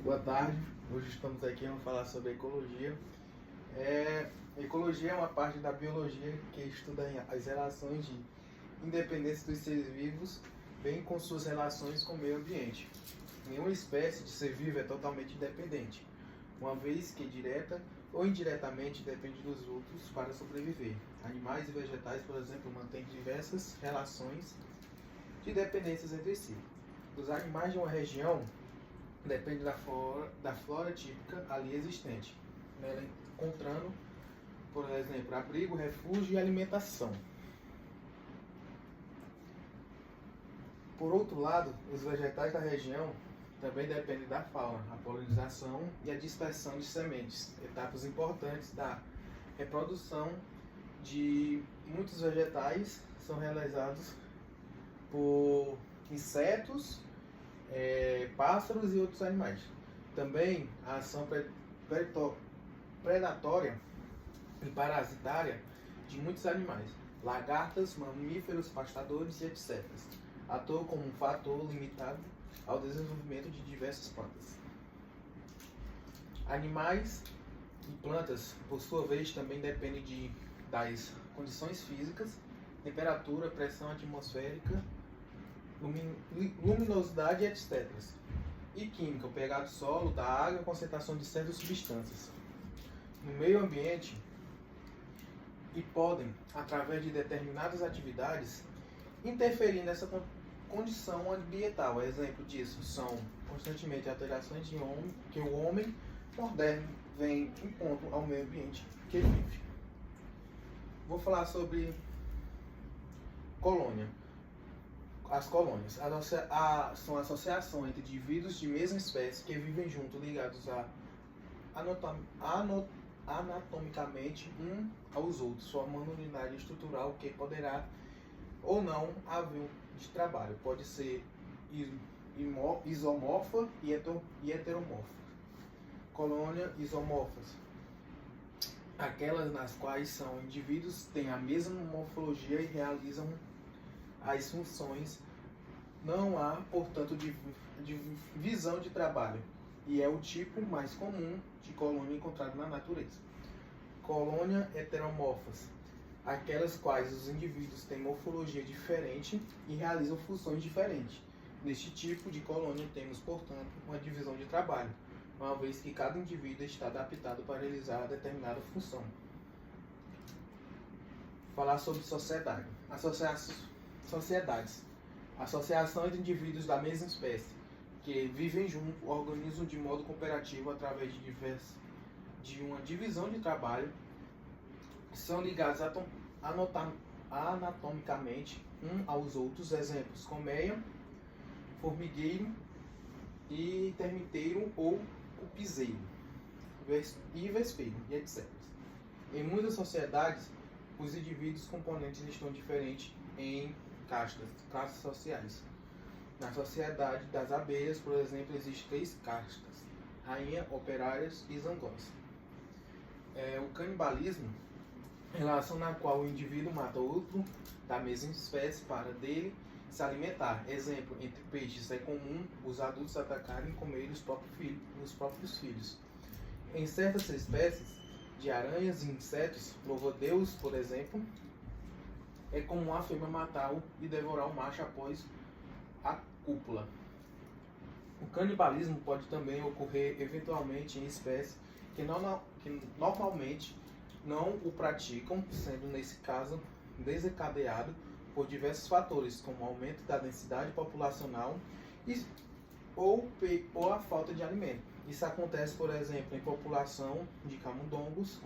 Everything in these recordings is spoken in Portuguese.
Boa tarde, hoje estamos aqui, vamos falar sobre ecologia. Ecologia é uma parte da biologia que estuda as relações de independência dos seres vivos, bem com suas relações com o meio ambiente. Nenhuma espécie de ser vivo é totalmente independente, uma vez que direta ou indiretamente depende dos outros para sobreviver. Animais e vegetais, por exemplo, mantêm diversas relações de dependências entre si. Os animais de uma região depende da flora típica ali existente, né? Encontrando, por exemplo, abrigo, refúgio e alimentação. Por outro lado, os vegetais da região também dependem da fauna, a polinização e a dispersão de sementes, etapas importantes da reprodução de muitos vegetais são realizados por insetos, pássaros e outros animais. Também a ação predatória e parasitária de muitos animais, lagartas, mamíferos, pastadores e etc. Atuam como um fator limitado ao desenvolvimento de diversas plantas. Animais e plantas, por sua vez, também dependem das condições físicas, temperatura, pressão atmosférica, luminosidade, etc. E química, o pH do solo, da água e a concentração de certas substâncias no meio ambiente, e podem, através de determinadas atividades, interferir nessa condição ambiental. Exemplo disso são constantemente alterações que o homem moderno vem impondo ao meio ambiente que vive. Vou falar sobre colônia. As colônias são associações entre indivíduos de mesma espécie que vivem juntos, ligados anatomicamente aos outros, formando unidade estrutural que poderá ou não haver de trabalho. Pode ser isomorfa e heteromorfa. Colônia isomorfas, aquelas nas quais são indivíduos têm a mesma morfologia e realizam as funções. Não há, portanto, divisão de trabalho, e é o tipo mais comum de colônia encontrado na natureza. Colônia heteromorfas, aquelas quais os indivíduos têm morfologia diferente e realizam funções diferentes. Neste tipo de colônia temos, portanto, uma divisão de trabalho, uma vez que cada indivíduo está adaptado para realizar determinada função. Falar sobre sociedade. Sociedades. Associação entre indivíduos da mesma espécie, que vivem juntos, organizam de modo cooperativo através de uma divisão de trabalho, são ligados anatomicamente aos outros. Exemplos: colmeia, formigueiro e termiteiro ou cupizeiro e vespeiro, e etc. Em muitas sociedades, os indivíduos componentes estão diferentes em classes sociais. Na sociedade das abelhas, por exemplo, existem 3 castas: rainha, operárias e zangões. O canibalismo, relação na qual o indivíduo mata outro da mesma espécie para dele se alimentar. Exemplo: entre peixes é comum os adultos atacarem e comerem os próprios filhos. Em certas espécies de aranhas e insetos, louva-a-Deus, por exemplo, é comum a fêmea matar e devorar o macho após a cópula. O canibalismo pode também ocorrer eventualmente em espécies que normalmente não o praticam, sendo nesse caso desencadeado por diversos fatores, como o aumento da densidade populacional ou a falta de alimento. Isso acontece, por exemplo, em população de camundongos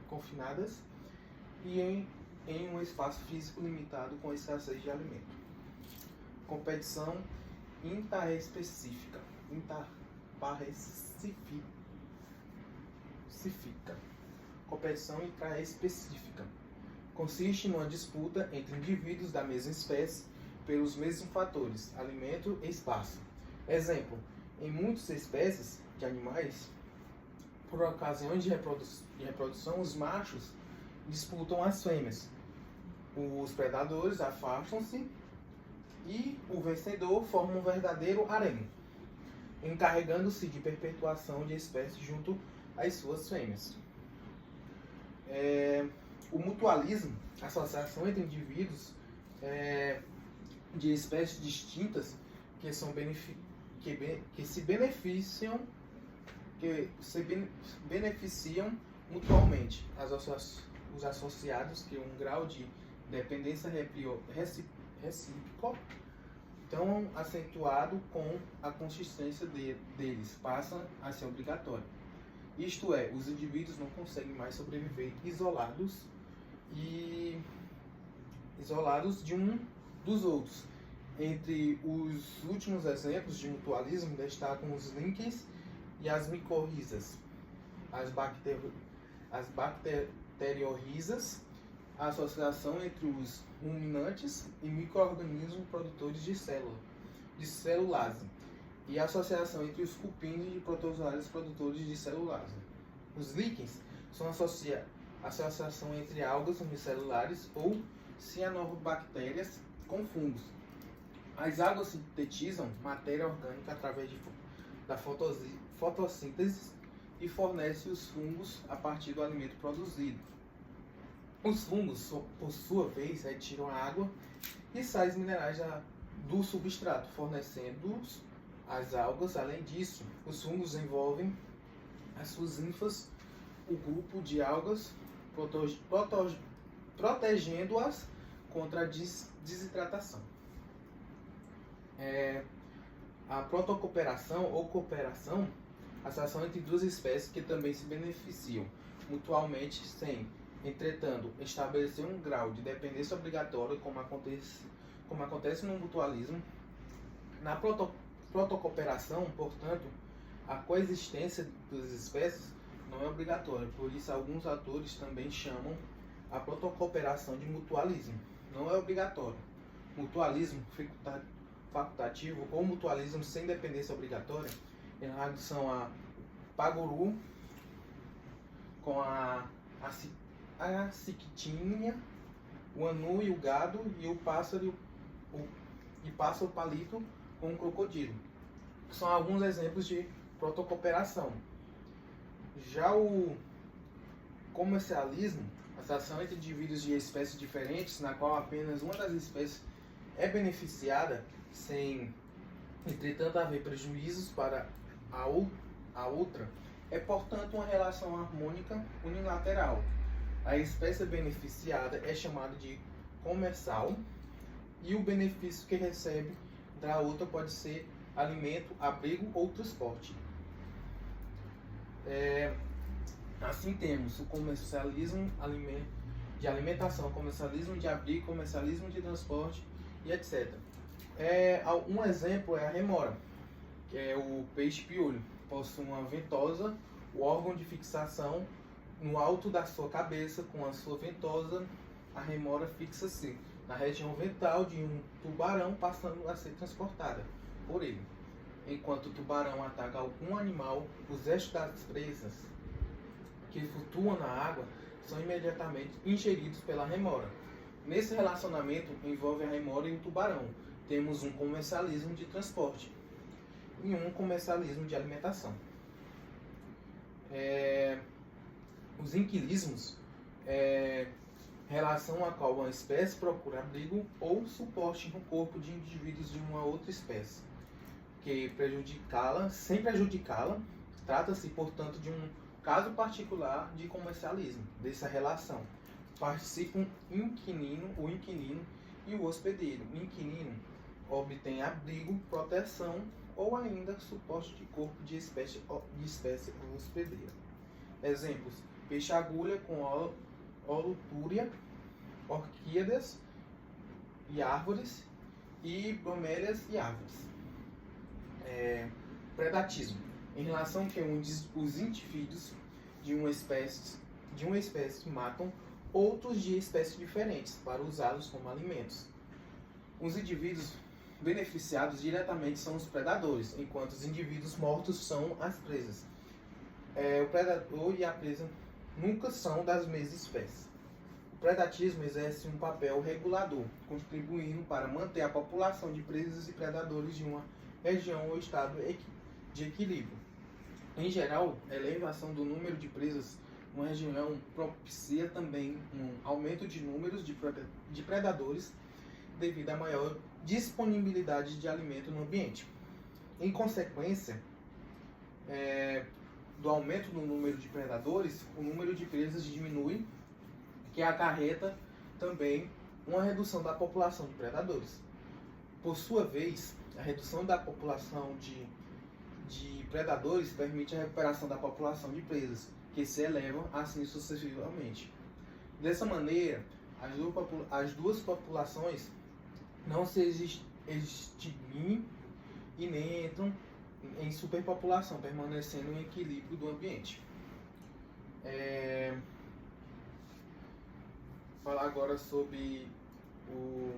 confinadas e em um espaço físico limitado com escassez de alimento. Competição interespecífica. Competição intraespecífica consiste numa disputa entre indivíduos da mesma espécie pelos mesmos fatores, alimento e espaço. Exemplo: em muitas espécies de animais, por ocasiões de reprodução, os machos disputam as fêmeas. Os predadores afastam-se e o vencedor forma um verdadeiro harém. encarregando-se de perpetuação de espécies junto às suas fêmeas. O mutualismo, associação entre indivíduos de espécies distintas que se beneficiam mutualmente. Os associados que um grau de dependência recíproca tão acentuado com a consistência deles passa a ser obrigatório. Isto é, os indivíduos não conseguem mais sobreviver isolados de um dos outros. Entre os últimos exemplos de mutualismo destacam os líquens e as micorrizas, as bacteriorrizas, a associação entre os ruminantes e micro-organismos produtores de celulase, e a associação entre os cupins e protozoários produtores de celulase. Os líquens são a associação entre algas unicelulares ou cianobactérias com fungos. As algas sintetizam matéria orgânica através da fotossíntese e fornecem os fungos a partir do alimento produzido. Os fungos, por sua vez, retiram a água e sais minerais do substrato, fornecendo-os às algas. Além disso, os fungos envolvem as suas linfas, o grupo de algas, protegendo-as contra a desidratação. A protocooperação ou cooperação, associação entre duas espécies que também se beneficiam mutualmente sem, entretanto, estabelecer um grau de dependência obrigatória, como acontece no mutualismo. Na protocooperação, portanto, a coexistência das espécies não é obrigatória, por isso alguns autores também chamam a protocooperação de mutualismo. Não é obrigatório. Mutualismo facultativo ou mutualismo sem dependência obrigatória, em relação a paguru com a ciquitinha, o anu e o gado, e o pássaro palito com o crocodilo. São alguns exemplos de protocooperação. Já o comercialismo, associação entre indivíduos de espécies diferentes, na qual apenas uma das espécies é beneficiada, sem, entretanto, haver prejuízos para a outra, é, portanto, uma relação harmônica unilateral. A espécie beneficiada é chamada de comercial e o benefício que recebe da outra pode ser alimento, abrigo ou transporte. Assim temos o comercialismo de alimentação, comercialismo de abrigo, comercialismo de transporte e etc. Um exemplo é a remora, que é o peixe-piolho. Possui uma ventosa, o órgão de fixação no alto da sua cabeça. Com a sua ventosa, a remora fixa-se na região ventral de um tubarão, passando a ser transportada por ele. Enquanto o tubarão ataca algum animal, os restos das presas que flutuam na água são imediatamente ingeridos pela remora. Nesse relacionamento envolve a remora e o tubarão. Temos um comercialismo de transporte e um comercialismo de alimentação. Os inquilismos, relação a qual uma espécie procura abrigo ou suporte no corpo de indivíduos de uma outra espécie, que sem prejudicá-la. Trata-se, portanto, de um caso particular de comercialismo dessa relação. Participam o inquilino e o hospedeiro. O inquilino obtém abrigo, proteção ou ainda suporte de corpo de espécie hospedeira. Exemplos: peixe-agulha com holotúria, orquídeas e árvores, e bromélias e árvores. Predatismo, em relação que os indivíduos de uma espécie matam outros de espécies diferentes para usá-los como alimentos. Os indivíduos beneficiados diretamente são os predadores, enquanto os indivíduos mortos são as presas. O predador e a presa nunca são das mesmas espécies. O predatismo exerce um papel regulador, contribuindo para manter a população de presas e predadores de uma região ou estado de equilíbrio. Em geral, a elevação do número de presas numa região propicia também um aumento de números de predadores devido à maior disponibilidade de alimento no ambiente. Em consequência do aumento do número de predadores, o número de presas diminui, que acarreta também uma redução da população de predadores. Por sua vez, a redução da população de predadores permite a recuperação da população de presas, que se elevam assim sucessivamente. Dessa maneira, as duas populações não se extinguem e nem entram em superpopulação, permanecendo em equilíbrio do ambiente. Falar agora sobre o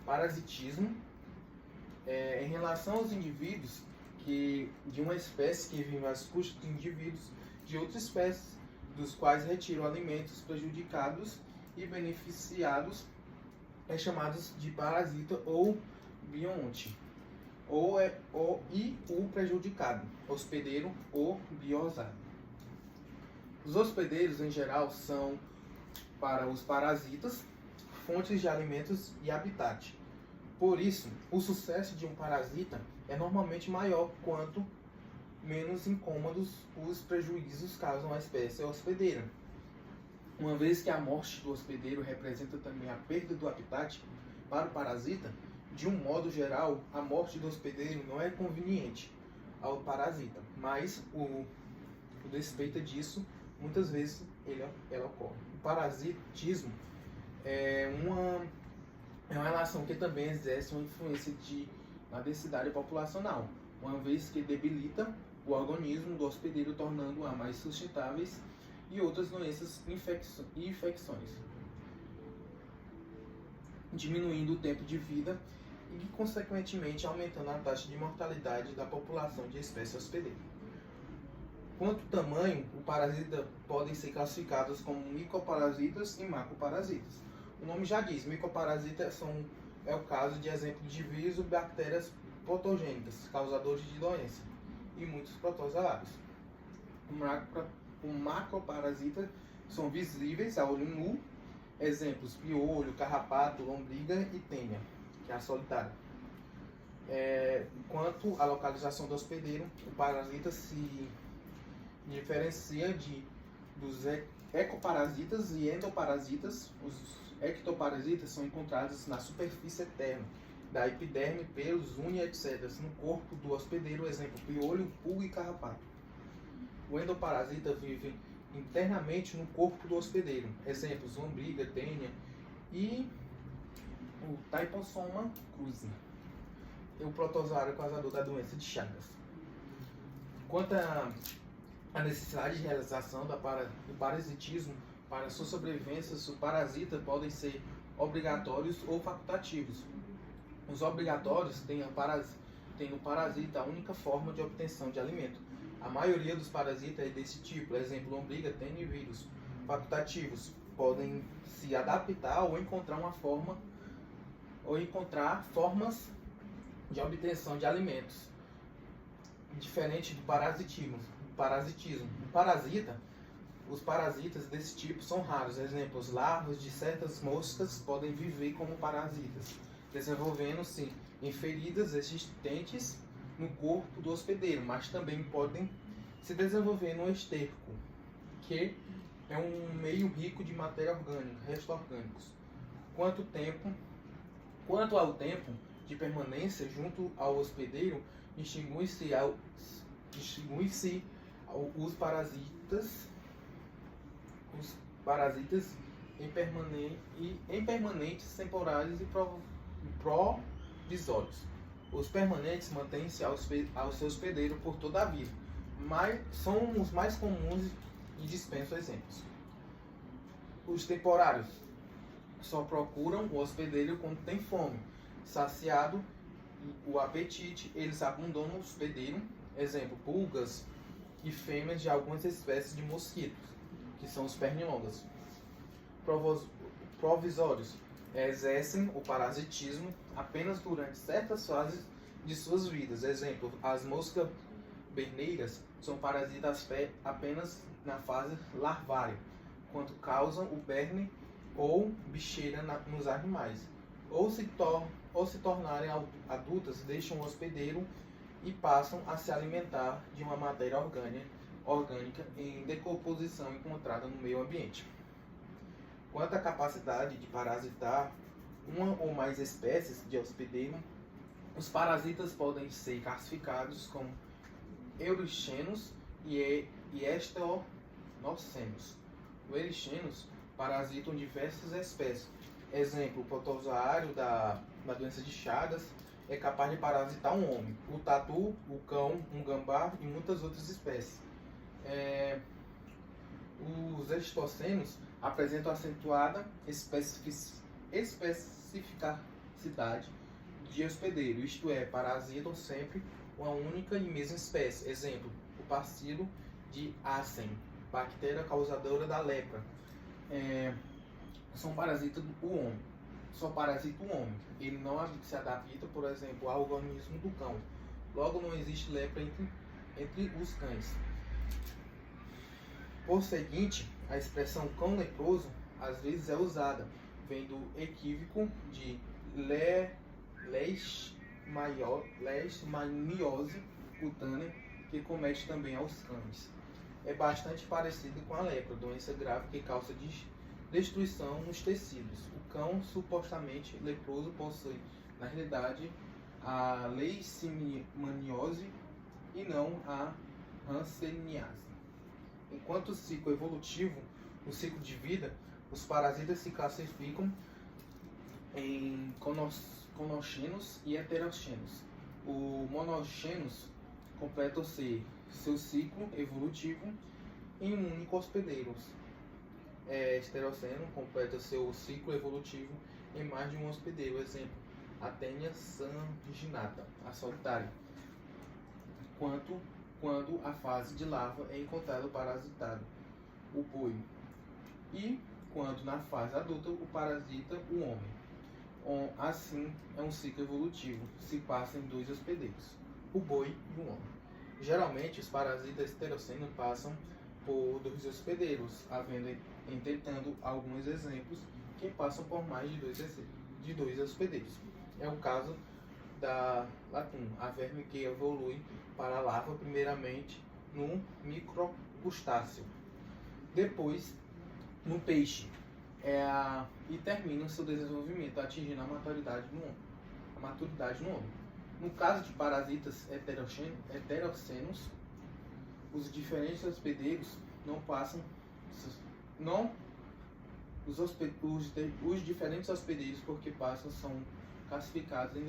parasitismo. Em relação aos indivíduos de uma espécie que vivem às custas de indivíduos de outra espécie, dos quais retiram alimentos prejudicados e beneficiados, é chamados de parasita ou bionte, e o prejudicado, hospedeiro ou biosado. Os hospedeiros, em geral, são, para os parasitas, fontes de alimentos e habitat. Por isso, o sucesso de um parasita é normalmente maior quanto menos incômodos os prejuízos causam à espécie hospedeira. Uma vez que a morte do hospedeiro representa também a perda do habitat para o parasita, de um modo geral, a morte do hospedeiro não é conveniente ao parasita, mas o despeito disso, muitas vezes ela ocorre. O parasitismo é uma relação que também exerce uma influência na densidade populacional, uma vez que debilita o organismo do hospedeiro, tornando-a mais sustentáveis e outras doenças e infecções, diminuindo o tempo de vida e, consequentemente, aumentando a taxa de mortalidade da população de espécie hospedeira. Quanto ao tamanho, os parasitas podem ser classificados como micoparasitas e macroparasitas. O nome já diz, micoparasitas é o caso de exemplo de vírus ou bactérias patogênicas, causadores de doença, e muitos protozoários. Os macroparasitas são visíveis a olho nu, exemplos: piolho, carrapato, lombriga e tênia, que é a solitária. Quanto à localização do hospedeiro, o parasita se diferencia dos ecoparasitas e endoparasitas. Os ectoparasitas são encontrados na superfície externa da epiderme, pelos, unha, etc., no corpo do hospedeiro, exemplo: piolho, pulga e carrapato. O endoparasita vive internamente no corpo do hospedeiro, exemplos: lombriga, tênia e o Trypanosoma cruzi, o protozoário causador da doença de Chagas. Quanto à necessidade de realização do parasitismo, para sua sobrevivência, os parasitas podem ser obrigatórios ou facultativos. Os obrigatórios têm no parasita a única forma de obtenção de alimento. A maioria dos parasitas é desse tipo, exemplo: lombriga, tênia e vírus. Facultativos podem se adaptar ou encontrar formas de obtenção de alimentos, diferente do parasitismo. Os parasitas desse tipo são raros, exemplos: larvas de certas moscas podem viver como parasitas, desenvolvendo-se em feridas existentes no corpo do hospedeiro, mas também podem se desenvolver no esterco, que é um meio rico de matéria orgânica, restos orgânicos. Quanto ao tempo de permanência junto ao hospedeiro, distingue-se os parasitas em permanentes, temporários e provisórios. Os permanentes mantêm-se ao seu hospedeiro por toda a vida, mas são os mais comuns e dispenso exemplos. Os temporários só procuram o hospedeiro quando tem fome. Saciado o apetite, eles abandonam o hospedeiro, exemplo: pulgas e fêmeas de algumas espécies de mosquitos, que são os pernilongas. Provisórios exercem o parasitismo apenas durante certas fases de suas vidas. Exemplo, as moscas berneiras são parasitas apenas na fase larvária, quando causam o berne ou bicheira nos animais. Ou se tornarem adultas, deixam o hospedeiro e passam a se alimentar de uma matéria orgânica em decomposição encontrada no meio ambiente. Quanto à capacidade de parasitar uma ou mais espécies de hospedeiro, os parasitas podem ser classificados como euristenos e estenócenos. Os euristenos parasitam diversas espécies. Exemplo, o protozoário da doença de Chagas é capaz de parasitar um homem, o tatu, o cão, um gambá e muitas outras espécies. Os estenócenos apresentam acentuada especificidade de hospedeiro, isto é, parasitam sempre uma única e mesma espécie. Exemplo, o bacilo de Assen, bactéria causadora da lepra. São parasitas do homem. Só parasita o homem. Ele não se adapta, por exemplo, ao organismo do cão. Logo, não existe lepra entre os cães. Por seguinte, a expressão cão leproso às vezes é usada, vem do equívoco de leishmaniose cutânea, que comete também aos cães. É bastante parecido com a lepra, doença grave que causa destruição nos tecidos. O cão supostamente leproso possui, na realidade, a leishmaniose e não a hanseníase. Enquanto o ciclo evolutivo, o ciclo de vida, os parasitas se classificam em conoxenos e heteroxenos. O monoxenos completa seu ciclo evolutivo em um único hospedeiro. Heteroceno completa seu ciclo evolutivo em mais de um hospedeiro. Exemplo, Athenia sanguinata, a solitária. Quando a fase de larva é encontrado parasitado, o boi. E quando na fase adulta o parasita o homem. Assim, é um ciclo evolutivo, se passa em dois hospedeiros, o boi e o homem. Geralmente, os parasitas heterocenos passam por dois hospedeiros, tentando alguns exemplos que passam por mais de dois hospedeiros. É o caso da latum, a verme que evolui para a larva primeiramente no microcrustáceo, depois no peixe, e termina o seu desenvolvimento atingindo a maturidade no homem. No caso de parasitas heterocenos, os diferentes hospedeiros os diferentes hospedeiros porque passam são classificados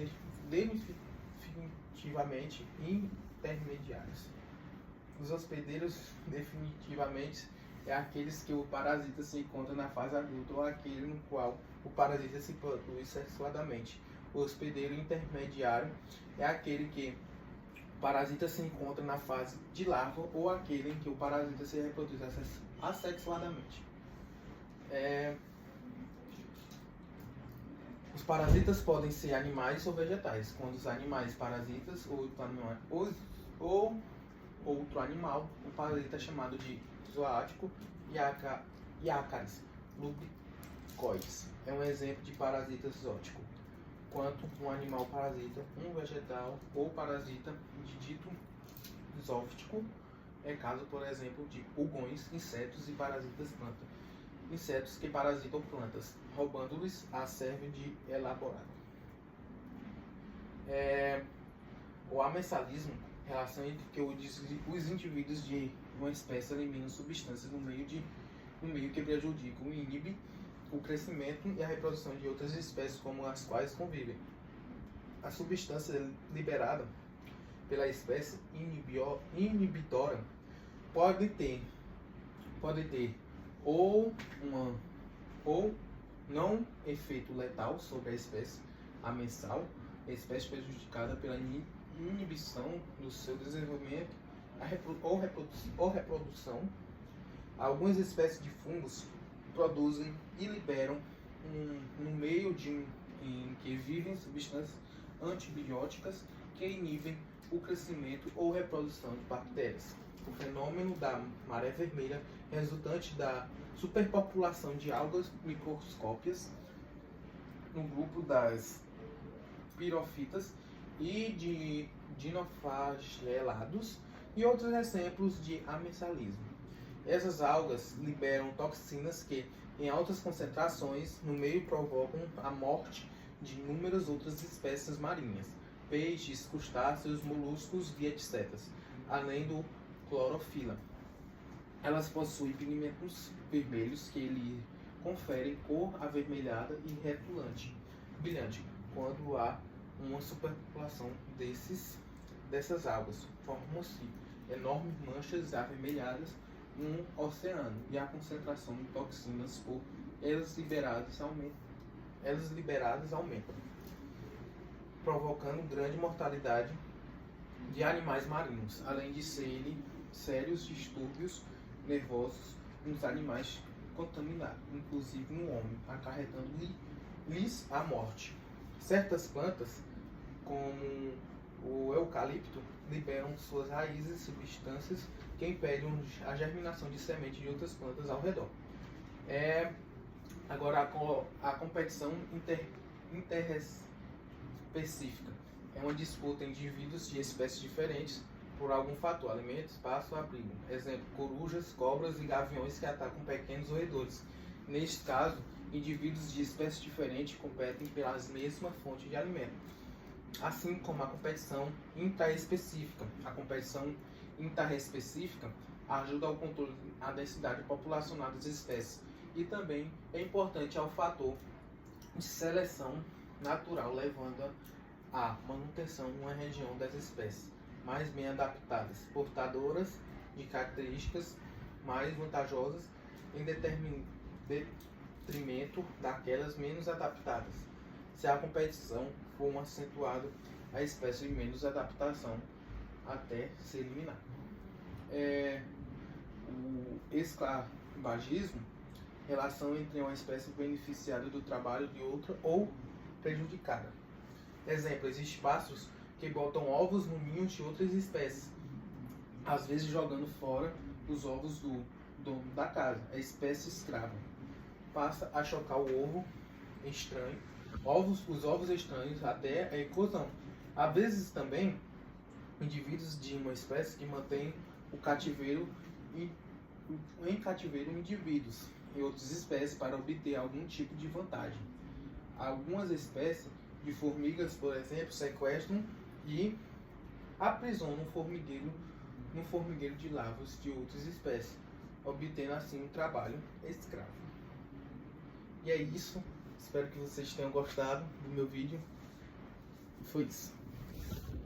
definitivamente intermediários. Os hospedeiros definitivamente é aqueles que o parasita se encontra na fase adulta ou aquele no qual o parasita se reproduz sexuadamente. O hospedeiro intermediário é aquele que o parasita se encontra na fase de larva ou aquele em que o parasita se reproduz assexuadamente. Os parasitas podem ser animais ou vegetais. Quando os animais parasitas ou outro animal, o parasita é chamado de zoático e ácaris lubricoides. É um exemplo de parasita exótico. Quanto um animal parasita um vegetal ou parasita de dito exótico, é caso, por exemplo, de pulgões, insetos e parasitas plantas. Insetos que parasitam plantas, roubando-lhes a serve de elaborado. O amensalismo, relação entre que os indivíduos de uma espécie eliminam substâncias no meio que prejudicam e inibem o crescimento e a reprodução de outras espécies com as quais convivem. A substância liberada pela espécie inibitória pode ter ou não efeito letal sobre a espécie amensal, a espécie prejudicada pela inibição do seu desenvolvimento ou reprodução. Algumas espécies de fungos produzem e liberam no meio em que vivem substâncias antibióticas que inibem o crescimento ou reprodução de bactérias. O fenômeno da maré vermelha, resultante da superpopulação de algas microscópicas no grupo das pirofitas e de dinoflagelados, e outros exemplos de amensalismo. Essas algas liberam toxinas que, em altas concentrações no meio, provocam a morte de inúmeras outras espécies marinhas, peixes, crustáceos, moluscos e etc., além do clorofila. Elas possuem pigmentos vermelhos que lhe conferem cor avermelhada e brilhante, quando há uma superpopulação dessas algas. Formam-se enormes manchas avermelhadas no oceano, e a concentração de toxinas por elas liberadas aumenta, provocando grande mortalidade de animais marinhos, além de serem sérios distúrbios nervosos nos animais contaminados, inclusive no homem, acarretando-lhes a morte. Certas plantas, como o eucalipto, liberam suas raízes substâncias que impedem a germinação de sementes de outras plantas ao redor. Agora, a competição interespecífica é uma disputa entre indivíduos de espécies diferentes por algum fator: alimento, espaço, abrigo. Exemplo: corujas, cobras e gaviões que atacam pequenos roedores. Neste caso, indivíduos de espécies diferentes competem pelas mesmas fontes de alimento. Assim como a competição intraespecífica. A competição interespecífica ajuda ao controle da densidade populacional das espécies, e também é importante ao fator de seleção natural, levando à manutenção de uma região das espécies mais bem adaptadas, portadoras de características mais vantajosas, em detrimento daquelas menos adaptadas. Se a competição for acentuada, a espécie de menos adaptação até se eliminar. O esclavagismo, relação entre uma espécie beneficiada do trabalho de outra ou prejudicada. Exemplo: existem pássaros que botam ovos no ninho de outras espécies, às vezes jogando fora os ovos do dono da casa. A espécie escrava passa a chocar o ovo estranho, os ovos estranhos até a eclosão. Às vezes também, indivíduos de uma espécie que mantém em cativeiro indivíduos em outras espécies para obter algum tipo de vantagem. Algumas espécies de formigas, por exemplo, sequestram e aprisionam um formigueiro de larvas de outras espécies, obtendo assim um trabalho escravo. E é isso. Espero que vocês tenham gostado do meu vídeo. Foi isso.